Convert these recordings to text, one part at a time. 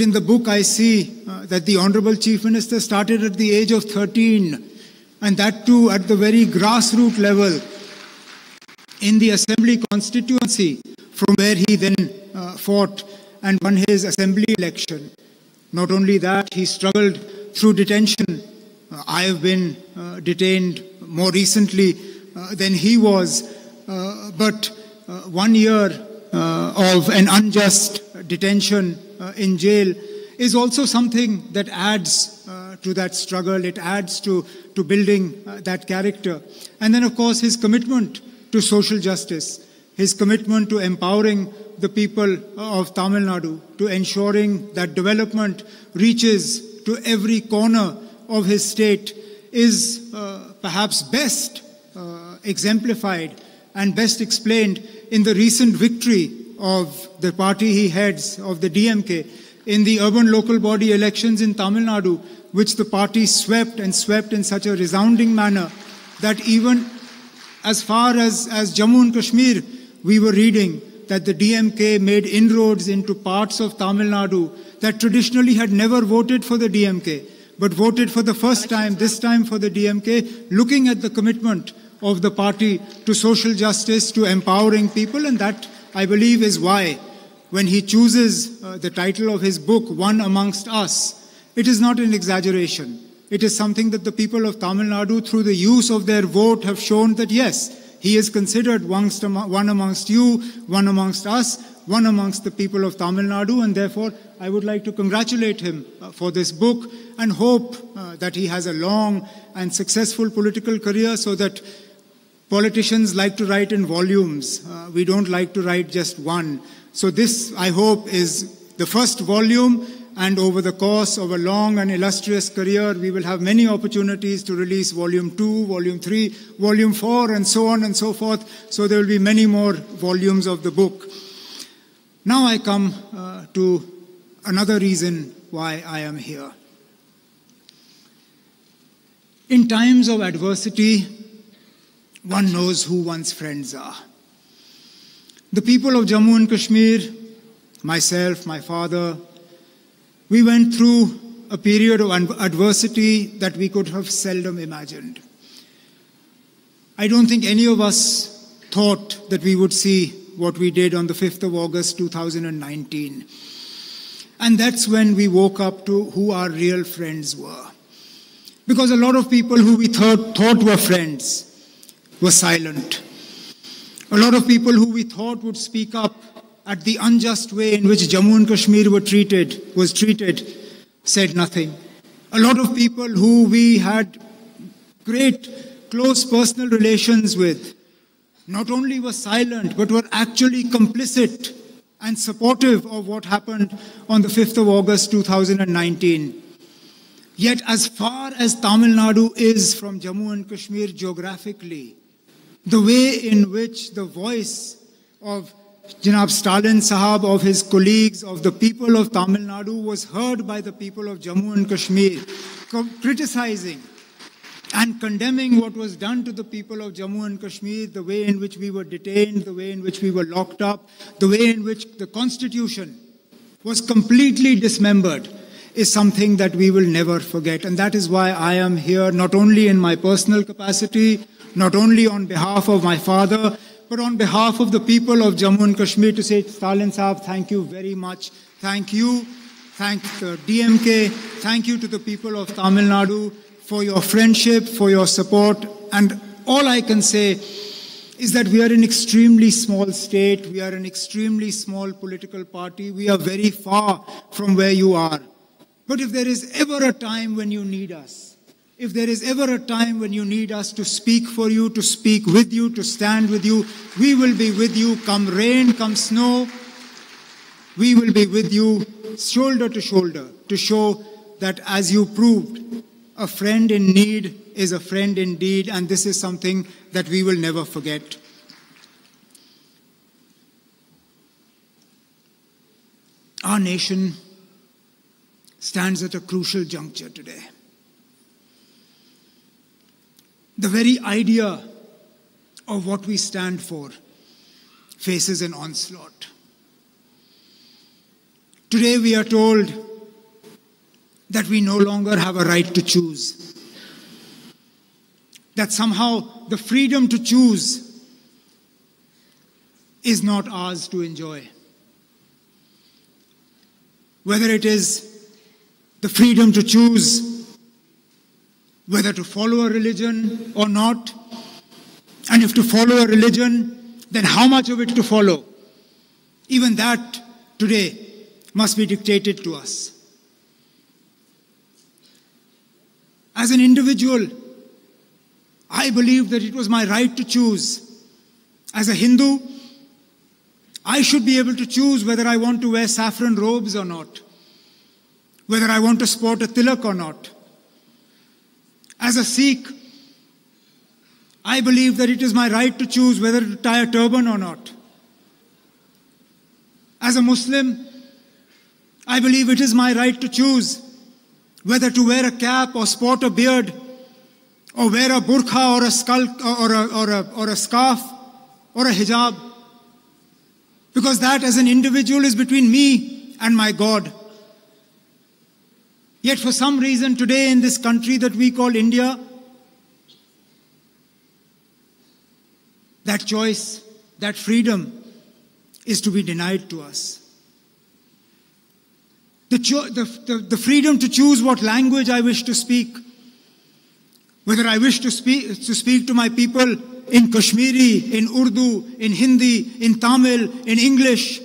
In the book, I see that the Honorable Chief Minister started at the age of 13, and that too at the very grassroots level in the Assembly constituency, from where he then fought and won his Assembly election. Not only that, he struggled through detention. I have been detained more recently than he was, but 1 year of an unjust detention in jail is also something that adds to that struggle. It adds to building that character. And then, of course, his commitment to social justice, his commitment to empowering the people of Tamil Nadu, to ensuring that development reaches to every corner of his state is perhaps best exemplified and best explained in the recent victory of the party he heads, of the DMK, in the urban local body elections in Tamil Nadu, which the party swept in such a resounding manner that even as far as Jammu and Kashmir, we were reading that the DMK made inroads into parts of Tamil Nadu that traditionally had never voted for the DMK, but voted for the first time, this time for the DMK, looking at the commitment of the party to social justice, to empowering people. And that, I believe, is why when he chooses the title of his book, One Amongst Us, it is not an exaggeration. It is something that the people of Tamil Nadu, through the use of their vote, have shown that yes, he is considered one amongst you, one amongst us, one amongst the people of Tamil Nadu, and therefore I would like to congratulate him for this book and hope that he has a long and successful political career, so that politicians like to write in volumes. We don't like to write just one. So this, I hope, is the first volume, and over the course of a long and illustrious career, we will have many opportunities to release Volume 2, Volume 3, Volume 4, and so on and so forth. So there will be many more volumes of the book. Now I come to another reason why I am here. In times of adversity, one knows who one's friends are. The people of Jammu and Kashmir, myself, my father, we went through a period of adversity that we could have seldom imagined. I don't think any of us thought that we would see what we did on the 5th of August 2019. And that's when we woke up to who our real friends were. Because a lot of people who we thought were friends were silent. A lot of people who we thought would speak up at the unjust way in which Jammu and Kashmir was treated, said nothing. A lot of people who we had great, close personal relations with, not only were silent, but were actually complicit and supportive of what happened on the 5th of August 2019. Yet as far as Tamil Nadu is from Jammu and Kashmir geographically, the way in which the voice of Janab Stalin Sahab, of his colleagues, of the people of Tamil Nadu was heard by the people of Jammu and Kashmir, criticizing and condemning what was done to the people of Jammu and Kashmir, the way in which we were detained, the way in which we were locked up, the way in which the constitution was completely dismembered, is something that we will never forget. And that is why I am here, not only in my personal capacity, not only on behalf of my father, but on behalf of the people of Jammu and Kashmir, to say, Stalin Sahab, thank you very much. Thank you. Thank the DMK. Thank you to the people of Tamil Nadu for your friendship, for your support. And all I can say is that we are an extremely small state. We are an extremely small political party. We are very far from where you are. But if there is ever a time when you need us, if there is ever a time when you need us to speak for you, to speak with you, to stand with you, we will be with you, come rain, come snow. We will be with you, shoulder to shoulder, to show that, as you proved, a friend in need is a friend indeed, and this is something that we will never forget. Our nation stands at a crucial juncture today. The very idea of what we stand for faces an onslaught. Today we are told that we no longer have a right to choose. That somehow the freedom to choose is not ours to enjoy. Whether it is the freedom to choose whether to follow a religion or not, and if to follow a religion, then how much of it to follow. Even that today must be dictated to us. As an individual, I believe that it was my right to choose. As a Hindu, I should be able to choose whether I want to wear saffron robes or not, whether I want to sport a tilak or not. As a Sikh, I believe that it is my right to choose whether to tie a turban or not. As a Muslim, I believe it is my right to choose whether to wear a cap or sport a beard, or wear a burqa or a or a scarf or a hijab. Because that as an individual is between me and my God. Yet for some reason today in this country that we call India, that choice, that freedom is to be denied to us. The freedom to choose what language I wish to speak, whether I wish to speak to my people in Kashmiri, in Urdu, in Hindi, in Tamil, in English.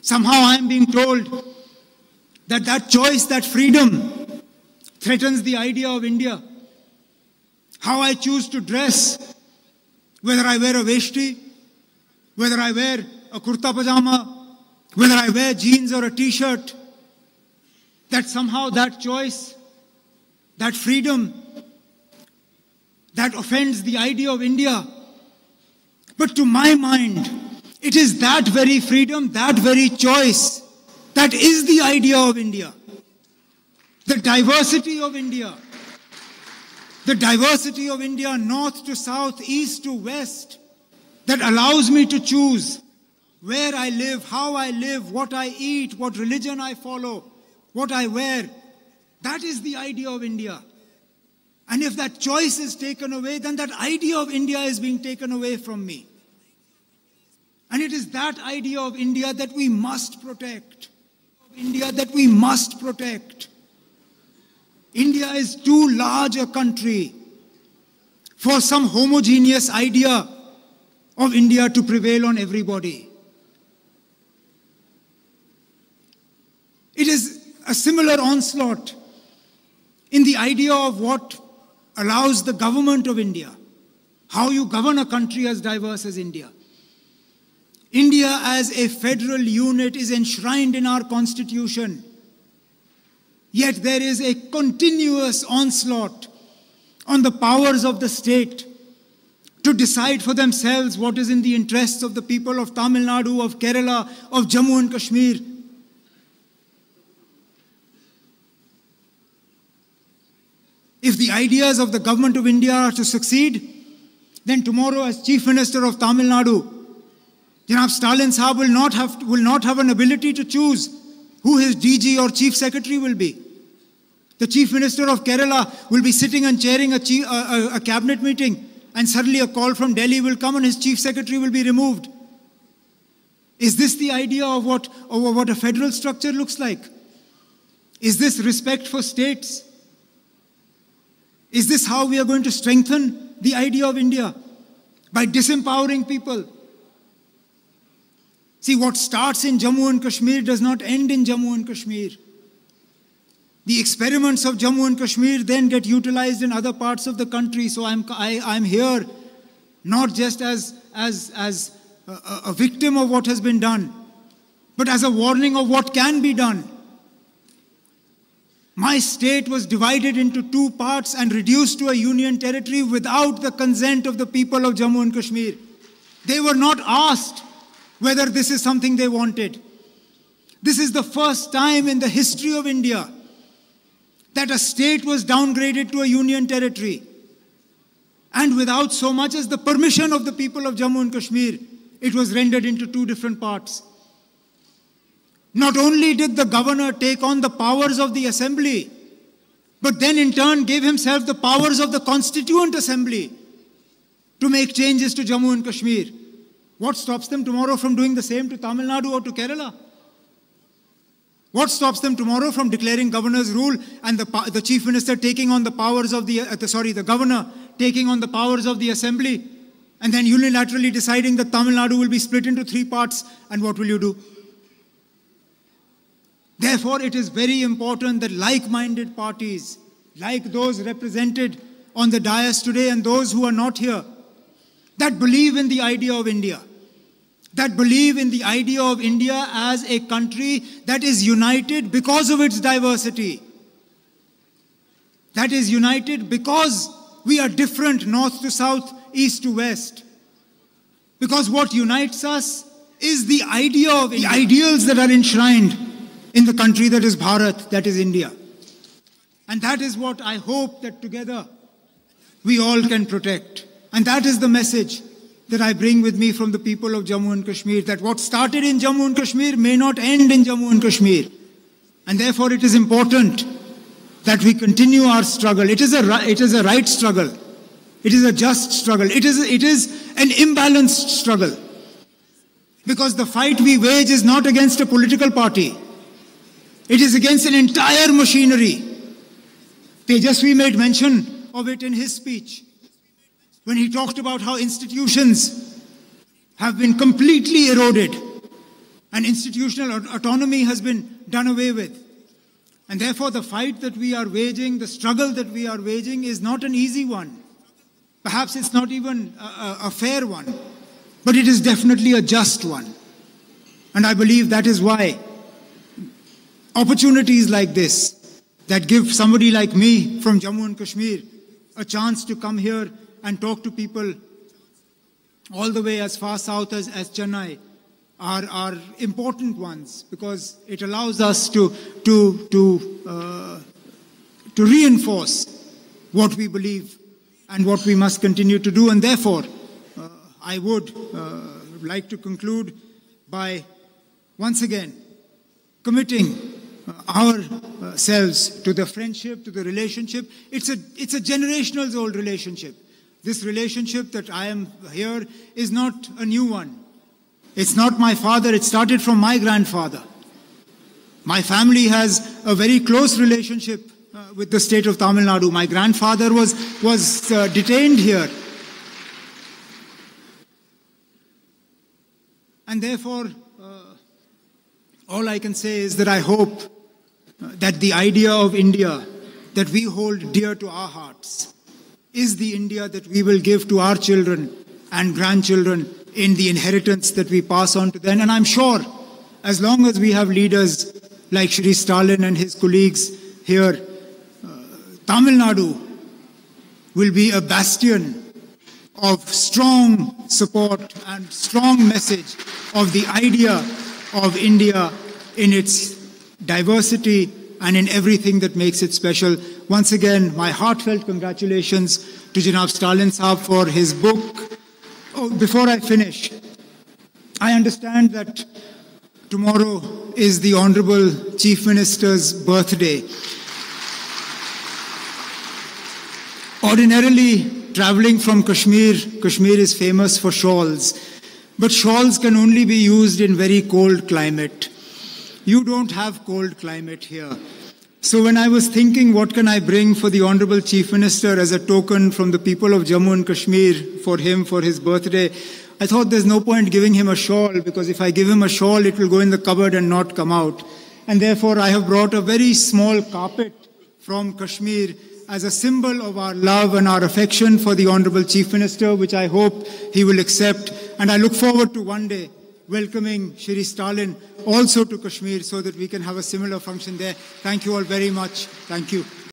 Somehow I am being told that choice, that freedom threatens the idea of India. How I choose to dress, whether I wear a veshti, whether I wear a kurta pajama, whether I wear jeans or a t-shirt, that somehow that choice, that freedom, that offends the idea of India. But to my mind, it is that very freedom, that very choice, that is the idea of India. The diversity of India. The diversity of India, north to south, east to west, that allows me to choose where I live, how I live, what I eat, what religion I follow, what I wear. That is the idea of India. And if that choice is taken away, then that idea of India is being taken away from me. And it is that idea of India that we must protect. India that we must protect. India is too large a country for some homogeneous idea of India to prevail on everybody. It is a similar onslaught in the idea of what allows the government of India, how you govern a country as diverse as India. India as a federal unit is enshrined in our constitution. Yet there is a continuous onslaught on the powers of the state to decide for themselves what is in the interests of the people of Tamil Nadu, of Kerala, of Jammu and Kashmir. If the ideas of the government of India are to succeed, then tomorrow as Chief Minister of Tamil Nadu, Janab Stalin Sahab will not have an ability to choose who his DG or Chief Secretary will be. The Chief Minister of Kerala will be sitting and chairing a cabinet meeting, and suddenly a call from Delhi will come and his Chief Secretary will be removed. Is this the idea of what a federal structure looks like? Is this respect for states? Is this how we are going to strengthen the idea of India? By disempowering people. See, what starts in Jammu and Kashmir does not end in Jammu and Kashmir. The experiments of Jammu and Kashmir then get utilized in other parts of the country. So I'm here not just as a victim of what has been done, but as a warning of what can be done. My state was divided into two parts and reduced to a union territory without the consent of the people of Jammu and Kashmir. They were not asked whether this is something they wanted. This is the first time in the history of India that a state was downgraded to a union territory. And without so much as the permission of the people of Jammu and Kashmir, it was rendered into two different parts. Not only did the governor take on the powers of the assembly, but then in turn gave himself the powers of the Constituent Assembly to make changes to Jammu and Kashmir. What stops them tomorrow from doing the same to Tamil Nadu or to Kerala? What stops them tomorrow from declaring governor's rule and the chief minister taking on the powers of the governor taking on the powers of the assembly, and then unilaterally deciding that Tamil Nadu will be split into 3 parts, and what will you do? Therefore, it is very important that like-minded parties, like those represented on the dais today and those who are not here, that believe in the idea of India, that believe in the idea of India as a country that is united because of its diversity, that is united because we are different north to south, east to west. Because what unites us is the idea of the ideals that are enshrined in the country that is Bharat, that is India. And that is what I hope that together we all can protect. And that is the message that I bring with me from the people of Jammu and Kashmir, that what started in Jammu and Kashmir may not end in Jammu and Kashmir. And therefore it is important that we continue our struggle. It is a right struggle. It is a just struggle. It is an imbalanced struggle. Because the fight we wage is not against a political party. It is against an entire machinery. Tejasvi made mention of it in his speech, when he talked about how institutions have been completely eroded and institutional autonomy has been done away with. And therefore the fight that we are waging, the struggle that we are waging is not an easy one. Perhaps it's not even a fair one, but it is definitely a just one. And I believe that is why opportunities like this, that give somebody like me from Jammu and Kashmir a chance to come here and talk to people all the way as far south as Chennai, are important ones, because it allows us to reinforce what we believe and what we must continue to do. And therefore, I would like to conclude by once again committing ourselves to the friendship, to the relationship. It's a generational old relationship. This relationship that I am here is not a new one. It's not my father, it started from my grandfather. My family has a very close relationship with the state of Tamil Nadu. My grandfather was detained here. And therefore, all I can say is that I hope that the idea of India that we hold dear to our hearts is the India that we will give to our children and grandchildren in the inheritance that we pass on to them. And I'm sure, as long as we have leaders like Shri Stalin and his colleagues here, Tamil Nadu will be a bastion of strong support and strong message of the idea of India in its diversity and in everything that makes it special. Once again, my heartfelt congratulations to Janab Stalin Saab for his book. Oh, before I finish, I understand that tomorrow is the Honorable Chief Minister's birthday. Ordinarily, traveling from Kashmir is famous for shawls, but shawls can only be used in very cold climate. You don't have cold climate here. So when I was thinking what can I bring for the Honorable Chief Minister as a token from the people of Jammu and Kashmir for him, for his birthday, I thought there's no point giving him a shawl, because if I give him a shawl, it will go in the cupboard and not come out. And therefore I have brought a very small carpet from Kashmir as a symbol of our love and our affection for the Honorable Chief Minister, which I hope he will accept. And I look forward to one day welcoming Shri Stalin also to Kashmir so that we can have a similar function there. Thank you all very much. Thank you.